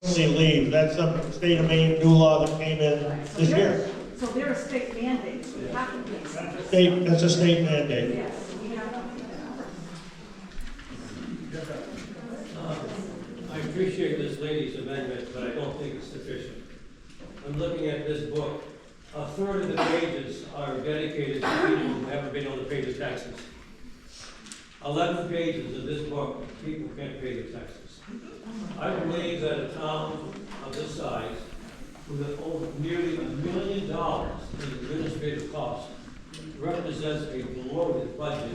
leave. That's a state of Maine new law that came in this year. So they're a state mandate, so you have to be. That's a state mandate. Yes, we have to be. I appreciate this lady's amendment, but I don't think it's sufficient. I'm looking at this book. A third of the pages are dedicated to people who haven't been able to pay their taxes. 11 pages of this book, people can't pay their taxes. I believe that a town of this size, with over nearly $1 million in administrative costs, represents a bloated budget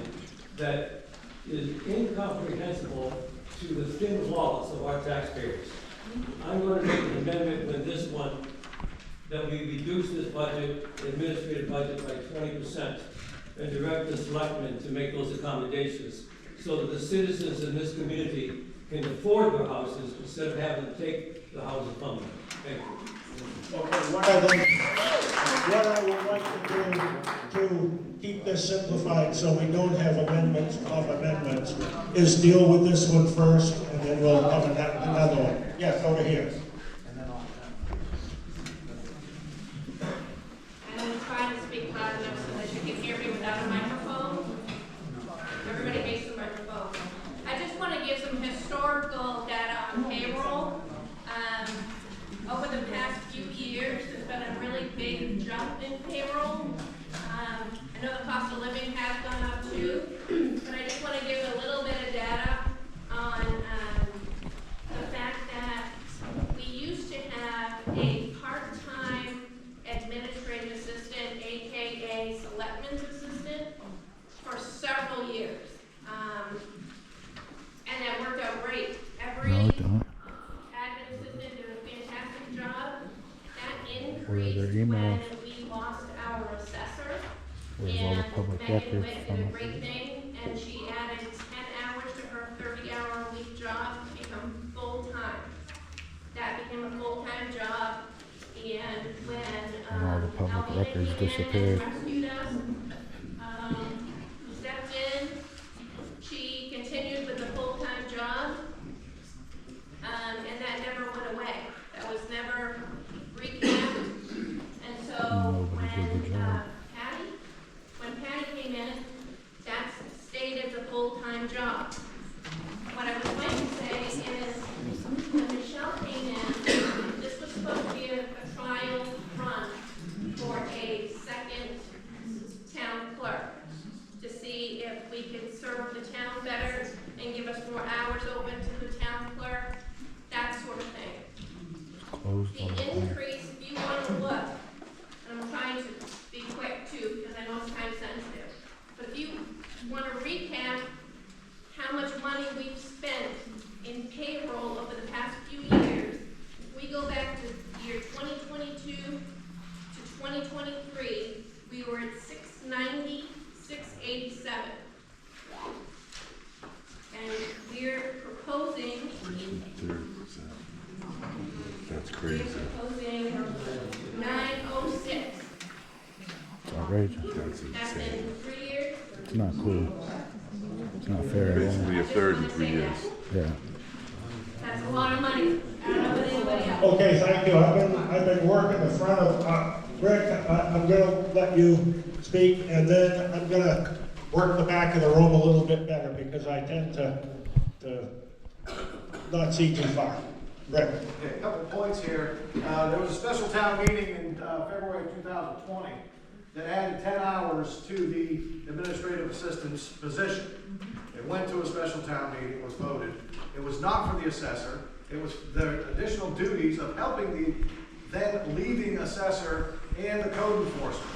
that is incomprehensible to the thin wallets of our taxpayers. I'm going to make an amendment with this one that we reduce this budget, administrative budget, by 20% and direct the selectmen to make those accommodations so that the citizens in this community can afford their houses instead of having to take the houses from them. Thank you. Okay, what I would like to do to keep this simplified so we don't have amendments of amendments is deal with this one first and then we'll have another one. Yes, over here. I'm going to try to speak loud enough so that you can hear me without a microphone. Everybody makes a microphone. I just want to give some historical data on payroll. Over the past few years, there's been a really big jump in payroll. I know the cost of living has gone up too, but I just want to give a little bit of data on the fact that we used to have a part-time administrative assistant, AKA selectman's assistant, for several years. And that worked out great. Every No, it don't. admin assistant did a fantastic job. That Where are increased their when emails? we lost our assessor. Where's all the public Megan records Witt did a from? great thing, and she added 10 hours to her 30-hour-a-week job to become full-time. That became a full-time job, and when And all the public Alvina records came in and disappeared. rescued us, stepped in, she continued with the full-time job, and that never went away. That was never recapped. And so Nobody did the job. when Patty came in, that stayed as a full-time job. What I was going to say is, when Michelle came in, this was supposed to be a trial run for a second town clerk to see if we could serve the town better and give us more hours open to the town clerk, that sort of thing. Closed The all the time. increase, if you want to look, and I'm trying to be quick too, because I know it's time sensitive, but if you want to recap how much money we've spent in payroll over the past few years, if we go back to year 2022 to 2023, we were at 690, 687. And we're proposing, That's we're crazy. proposing 906. It's outrageous. That's That's insane. in 3 years. It's not cool. It's not fair at all. Basically a third in 3 years. Yeah. That's a lot of money. I don't know about anybody else. Okay, thank you. I've been working in front of, Rick, I'm gonna let you speak and then I'm gonna work the back of the room a little bit better because I tend to not see too far. Rick. Okay, a couple of points here. There was a special town meeting in February of 2020 that added 10 hours to the administrative assistant's position. It went to a special town meeting, was voted. It was not for the assessor. It was the additional duties of helping the then leaving assessor and the code enforcement.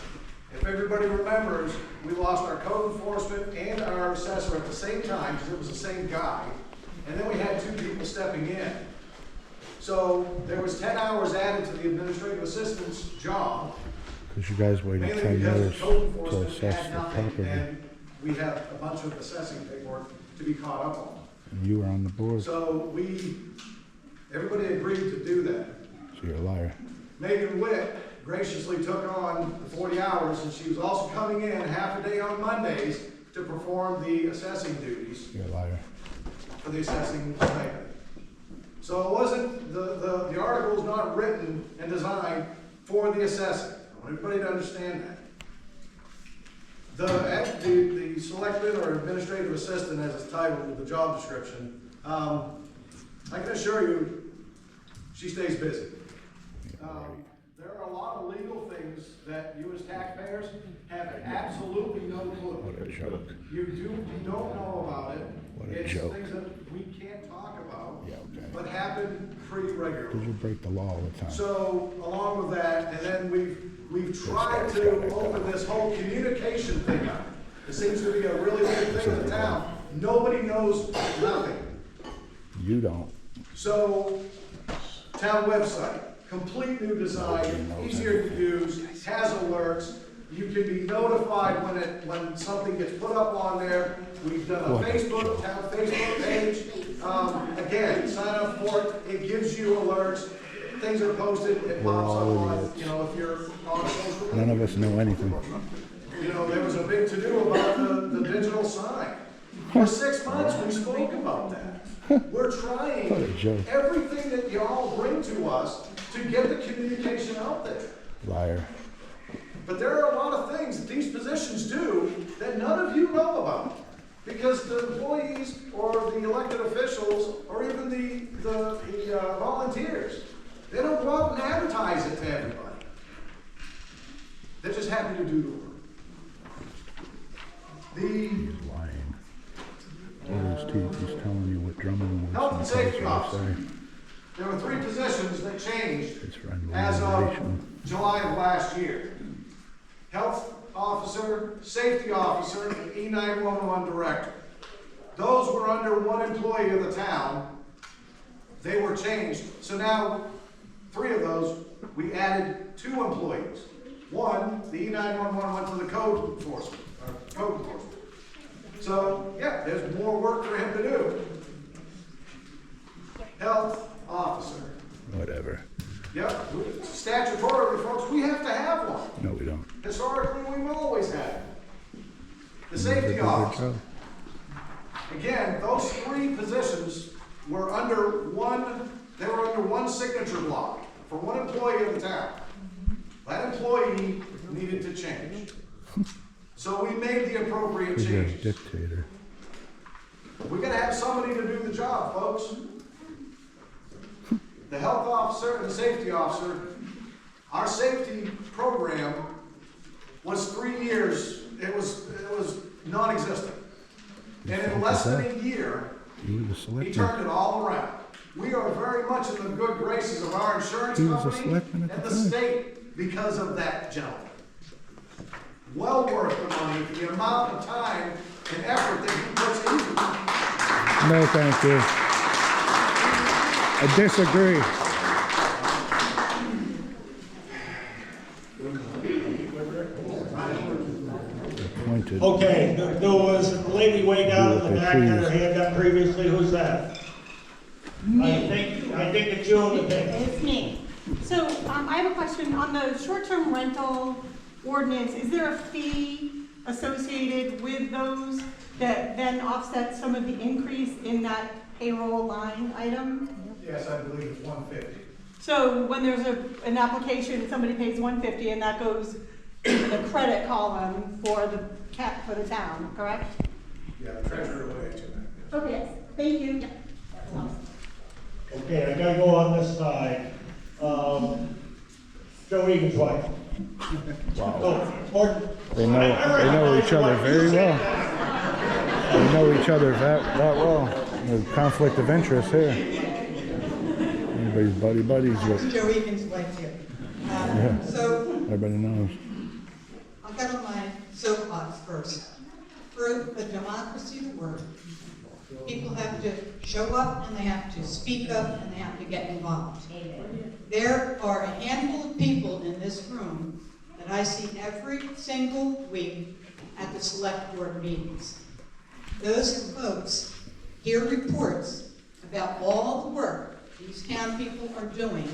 If everybody remembers, we lost our code enforcement and our assessor at the same time because it was the same guy. And then we had two people stepping in. So there was 10 hours added to the administrative assistant's job, Because you guys waited mainly 10 because years the code to enforcement assess had the nothing, property. and we have a bunch of assessing paperwork to be caught up on. And you were on the board, so So everybody agreed to do that. you're a liar. Megan Witt graciously took on the 40 hours, and she was also coming in half a day on Mondays to perform the assessing duties You're a liar. for the assessing stipend. So it wasn't, the for the assessing. I want everybody to understand that. The selectman or administrative assistant, as it's titled, the job description, I can assure you, she stays busy. There are a lot of legal things that you as taxpayers have absolutely no clue. What a joke. You don't know about it. What a It's joke. things that we can't talk about, Yeah, okay. but happen pretty regularly. Because you break the law all the time. So along with that, and then we've tried to open this whole communication thing up. It seems to be a really big thing in the town. Nobody knows nothing. You don't. So, town website, complete new design, easier to use, has alerts. You can be notified when something gets put up on there. We've done a Facebook, town Facebook page. Again, sign up for it. It gives you alerts. Things are posted, it We're pops up all on, idiots. you know, if you're on social media. None of us know anything. You know, there was a big to-do about the digital sign. For 6 months, we spoke about that. We're trying What a joke. everything that y'all bring to us to get the communication out there. Liar. But there are a lot of things that these positions do that none of you know about. Because the employees or the elected officials or even the volunteers, they don't go out and advertise it to everybody. They're just happy to do the work. He's lying. Through his teeth, he's telling you what Drummond Health and wants and safety tells you to officer. say. There were 3 positions that changed His friend as of Renovation. July of last year. Health officer, safety officer, and E911 director. Those were under one employee of the town. They were changed. So now, 3 of those, we added 2 employees. One, the E911 went to the code enforcement. So, yeah, there's more work for him to do. Health officer. Whatever. Yep, statutorily, folks, we have to have one. No, we don't. Historically, we've always had it. The They do safety their officer. job. Again, those 3 positions were under one signature block for one employee of the town. That employee needed to change. So we made the appropriate Because you're a changes. dictator. We gotta have somebody to do the job, folks. The health officer and the safety officer, our safety program was 3 years, it was non-existent. And in less than a year, He was a he selectman. turned it all around. We are very much in the good graces of our insurance He was a company selectman at and the the time. state because of that gentleman. Well worth the money, the amount of time and effort that he puts into it. No, thank you. I disagree. Appointed. Okay, there was a lady way down in the back, had her hand up previously, who's that? I think it's you in the picture. It's me. So, I have a question on the short-term rental ordinance. Is there a fee associated with those that then offset some of the increase in that payroll line item? Yes, I believe it's 150. So when there's an application, somebody pays $150 and that goes into the credit column for the town, correct? Yeah, the treasurer will answer that. Okay, thank you. Okay, I gotta go on this side. Joe Egan's wife. Oh, or- They know each other very well. They know each other that well. There's conflict of interest here. Everybody's buddies with, Joe Egan's wife here. Yeah. So everybody knows. I'll get on my soapbox first. For the democracy to work, people have to show up and they have to speak up and they have to get involved. There are a handful of people in this room that I see every single week at the select board meetings. Those folks hear reports about all the work these town people are doing,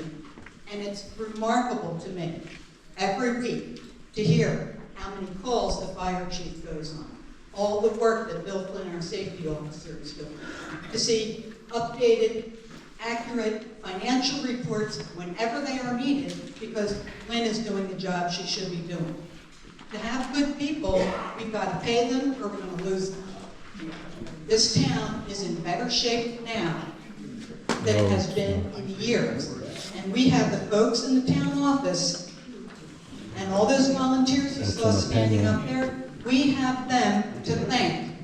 and it's remarkable to me every week to hear how many calls the fire chief goes on, all the work that Bill Flynn, our safety officer, is doing, to see updated accurate financial reports whenever they are needed, because Lynn is doing the job she should be doing. To have good people, we've got to pay them or we're going to lose them. This town is in better shape now than it has been in years. And we have the folks in the town office and all those volunteers you saw standing up there, we have them to thank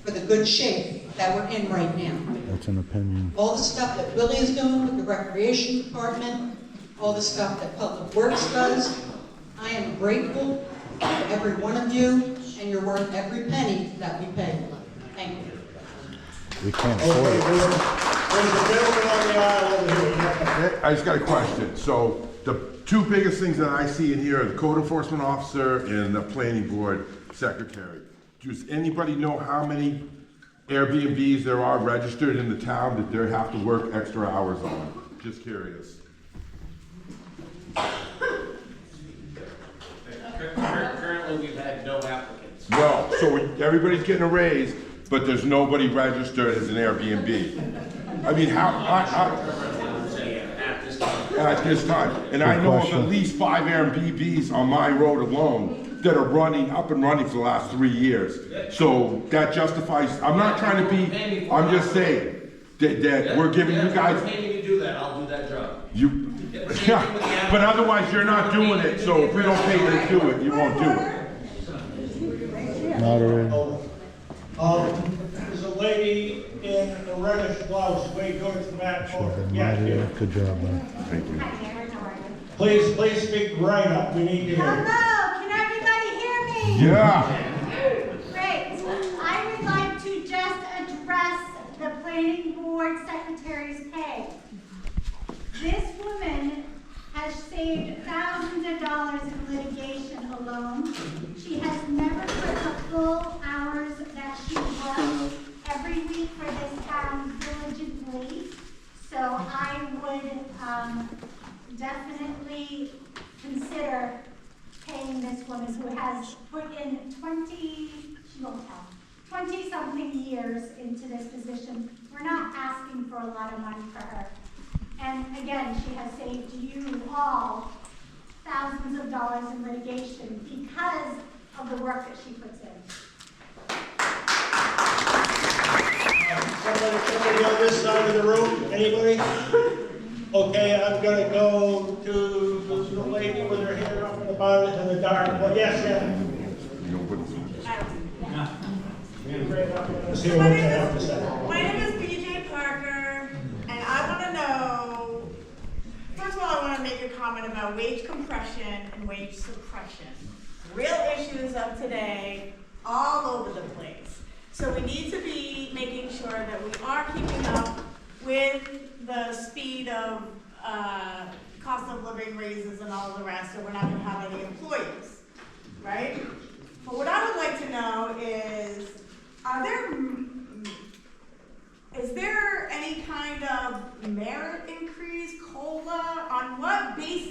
for the good shape that we're in right now. That's an opinion. All the stuff that Willie is doing with the recreation department, all the stuff that Public Works does, I am grateful to every one of you, and you're worth every penny that we pay. Thank you. We can't Okay, afford it. there's a gentleman on the aisle over here. Yeah. I just got a question. So the two biggest things that I see in here are the code enforcement officer and the planning board secretary. Does anybody know how many Airbnbs there are registered in the town that they have to work extra hours on? Just curious. Currently, we've had no applicants. No, so everybody's getting a raise, but there's nobody registered as an Airbnb. I mean, At this time. at this time? And I Good know of question. at least 5 Airbnbs on my road alone that are up and running for the last 3 years. So that justifies, I'm not trying to be, I'm just saying that we're giving you guys, Pay me to do that, I'll do that job. you, but otherwise you're not doing it, so if we don't pay you to do it, you won't do it. Moderator. There's a lady in a reddish blouse way towards the back corner. Sure, Yeah, moderator. yeah. Good job, man. Thank you. Please speak right up. We need to hear you. Hello, can everybody hear me? Yeah. Great. I would like to just address the planning board secretary's pay. This woman has saved thousands of dollars in litigation alone. She has never put the full hours that she works every week for this town diligently. So I would definitely consider paying this woman who has put in 20-something years into this position. We're not asking for a lot of money for her. And again, she has saved you all thousands of dollars in litigation because of the work that she puts in. Somebody on this side of the room? Anybody? Okay, I'm gonna go to the lady with her hair up in the bonnet in the dark. Well, yes, yeah. Let's hear what you have to say. My name is BJ Parker, and I want to know, first of all, I want to make a comment about wage compression and wage suppression. Real issues of today, all over the place. So we need to be making sure that we are keeping up with the speed of cost of living raises and all the rest, or we're not going to have any employees, right? But what I would like to know is, is there any kind of merit increase, COLA, on what basis